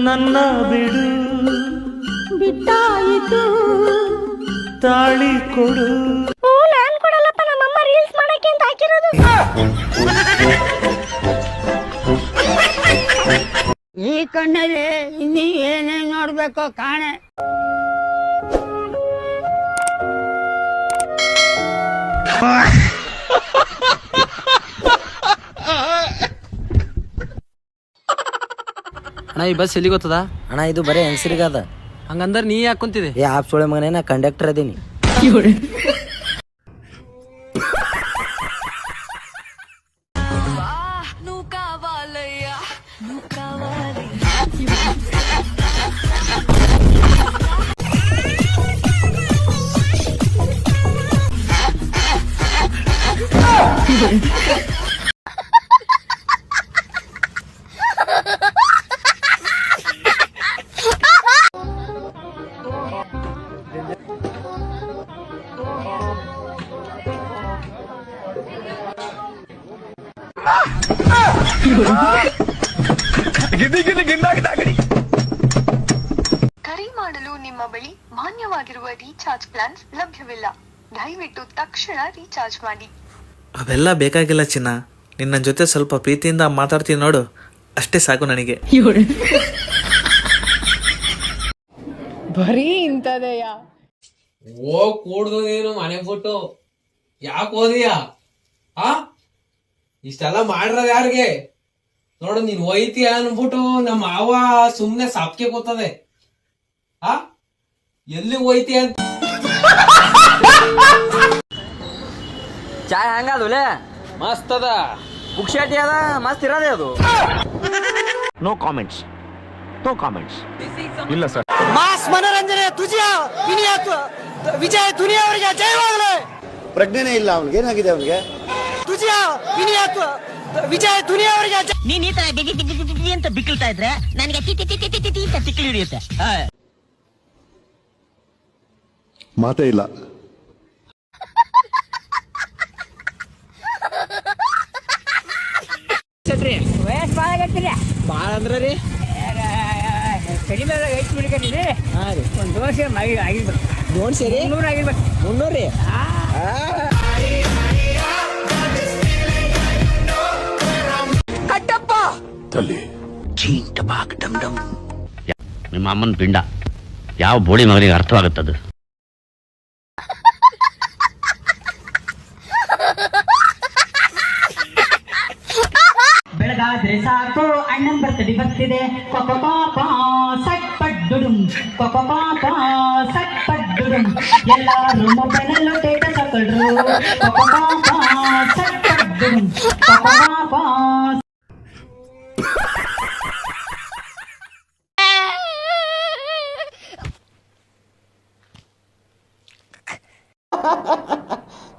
ನನ್ನ ಬಿಡು ಬಿಟ್ಟಾಯಿತು ತಾಳಿ ಕೊಡು. ನಾನ್ ಕೊಡಲ್ಲಪ್ಪ, ನಮ್ಮಮ್ಮ ರೀಲ್ಸ್ ಮಾಡಕ್ಕೆ ಅಂತ ಹಾಕಿರೋದು. ಈ ಕಣ್ಣಲ್ಲಿ ಇನ್ನೀ ಏನೇನ್ ನೋಡ್ಬೇಕೋ ಕಾಣೆ. ಅಣ್ಣ ಈ ಬಸ್ ಎಲ್ಲಿ ಗೊತ್ತದ ಅಣ್ಣ ಇದು ಬರೀ ಹೆಂಗಸರಿಗದ. ಹಂಗಂದ್ರೆ ನೀ ಯಾಕೆ ಕುಂತಿದೆ? ಏ ಆಪ್ ಸೊಳೆ ಮಗನೇ, ನಾ ಕಂಡಕ್ಟರ್ ಅದೀನಿ. ಕರೆ ಮಾಡಲು ನಿಮ್ಮ ಬಳಿ ಮಾನ್ಯವಾಗಿರುವ ರೀಚಾರ್ಜ್ ಪ್ಲಾನ್ಸ್ ಲಭ್ಯವಿಲ್ಲ. ದಯವಿಟ್ಟು ತಕ್ಷಣ ರೀಚಾರ್ಜ್ ಮಾಡಿ. ಅವೆಲ್ಲ ಬೇಕಾಗಿಲ್ಲ ಚಿನ್ನ, ನಿನ್ನ ಜೊತೆ ಸ್ವಲ್ಪ ಪ್ರೀತಿಯಿಂದ ಮಾತಾಡ್ತೀನಿ ನೋಡು, ಅಷ್ಟೇ ಸಾಕು ನನಗೆ. ಬರೀ ಇಂಥದೆಯ ಹೋಗ್ ಕೂಡ್ದು ನೀನು ಮನೆ ಬಿಟ್ಟು ಯಾಕೆ ಹೋದಿಯಾ? ಇಷ್ಟೆಲ್ಲ ಮಾಡಿರೋದು ಯಾರಿಗೆ? ನೋಡು ನೀನ್ ಒಯ್ತೀಯ ಅನ್ಬಿಟ್ಟು ನಮ್ಮ ಮಾವ ಸುಮ್ನೆ ಸಾಪ್ಕೆ ಕೂತದೆ. ಎಲ್ಲಿ ಒಯ್ತೀಯ ಅಂತ ಚಾಯ್ ಹಂಗದುಲೇ ಮಸ್ತ್ ಅದ, ಬುಕ್ಷಾಟಿ ಅದ, ಮಸ್ತ್ ಇರೋದೇ ಅದು. No comments, no comments. ಇಲ್ಲ ಸರ್. ಮಾಸ್ ಮನೋರಂಜನೆ ತುಜಿಯ ವಿಜಯ ದುನಿಯಾ ಅವರಿಗೆ ಜಯವಾಗಲಿ. ಪ್ರಜ್ಞೆನೇ ಇಲ್ಲ ಅವನಿಗೆ, ಏನಾಗಿದೆ ಅವನಿಗೆ? ತುಜಿಯ ವಿಜಯ ದುನಿಯಾ ಅವರಿಗೆ. ನೀನ್ ಈ ತರ ಬಿಗಿ ಅಂತ ಬಿಕ್ಕಳ್ತಾ ಇದ್ರೆ ನನಗೆ ಅಂತ ತಿಕ್ಕಲಿ ಹಿಡಿಯುತ್ತೆ. ಮಾತೇ ಇಲ್ಲ. ಬಾಳ ಅಂದ್ರ ರೀ ಕಡಿಮೆ ಐದು ಬಿಡ್ಕೊಂಡಿರಿ. ಒಂದು ದೋಸೆ ಆಗಿರ್ಬೇಕು. ದೋಸೆ ರೀ 300 ಆಗಿರ್ಬೇಕು. 300 ರೀ. ಕಟ್ಟಪ್ಪ ತಲ್ಲಿ ಚೀಂಟ ಬಾಕ್ ಡಮ್ ಡಮ್. ನಿಮ್ಮ ಅಮ್ಮನ ಪಿಂಡ ಯಾವ ಬೋಳಿ ಮಗನಿಗೆ ಅರ್ಥವಾಗುತ್ತದು? ಬೆಳಗಾದ್ರೆ ಸಾಕು ಅಣ್ಣನ್ ಬರ್ತಡೆ ಬರ್ತಿದೆ. ಕೊಕ ಪಾಪ ಸಟ್ ಪಡ್ಡುಡುಂ, ಕೊಕ ಪಾಪ ಸಟ್ ಪಡ್ಡುಡುಂ. ಎಲ್ಲಾರು ಮೊಬೈಲಲ್ಲೂ ಡೇಟಾ ತಕೊಳ್ರು. ಕೊಕ ಪಾಪ ಸಟ್ ಪಡ್ಡುಡುಂ, ಕೊಕ ಪಾಪ.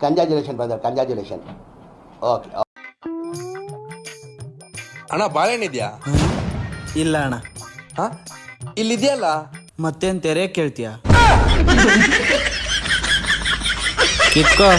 Congratulation brother, congratulation. ಓಕೆ. ಅಣ್ಣ ಬಾಳೆಹಣ್ಣಿದ್ಯಾ? ಇಲ್ಲ ಅಣ್ಣ. ಇಲ್ಲಿದ್ಯಲ್ಲ, ಮತ್ತೇನ್ ತೆರೆ ಕೇಳ್ತೀಯ? ಕಿತ್ಕೋ.